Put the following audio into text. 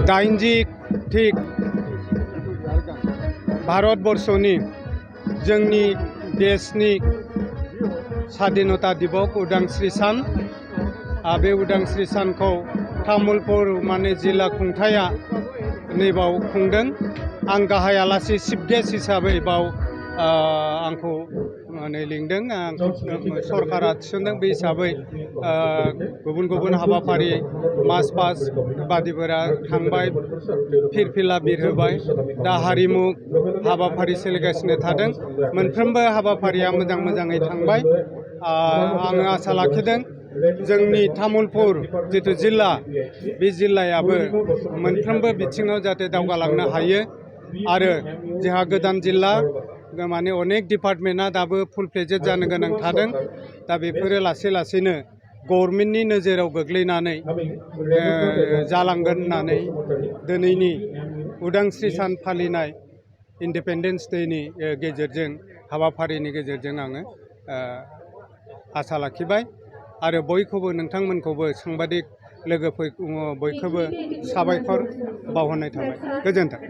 दाइनजिथिक भारतबर्षनि जोंनि देशनि स्वाधीनता दिवस उदांस्रि सान बे उदांस्रि सानखौ तामुलपुर माने जिल्ला खुंथाया नैबाव खुंदों। आं गाहाय आलासि चिफ गेस्ट हिसाबै बाव आंखौ माने लिंदों। सरकारा थिसनदों बे हिसाबै गुबुन गुबुन हाबाफारि मार्च पास्ट बादिफोरा थांबाय, फिरफिला बिरहोबाय। दा हारिमु हाबाफारि सोलिगासिनो थादों। मोनफ्रोमबो हाबाफारिया मोजाङै थांबाय। आङो आसा लाखिदों जोंनि तामुलपुर जितु जिल्ला बे जिल्लायाबो मोनफ्रोमबो बिथिङाव जाहाथे दावगालांनो हायो आरो जोंहा गोदान जिल्ला माने अनेक डिपार्टमेन्टआ दाबो फुल फ्लेजेड जानो गोनां थादों। दा बेफोरो लासै लासैनो गभर्नमेन्टनि नोजोराव गोग्लैनानै जालांगोन होननानै दिनैनि उदांस्रि सान फालिनाय इन्डिपेन्डेन्स डेनि गेजेरजों हाबाफारिनि गेजेरजों आङो आसा लाखिबाय आरो बयखौबो नोंथांमोनखौबो साংবাদিক लोगोफोर बयखौबो साबायखर बावहरनाय थाबाय। गोजोन्थों।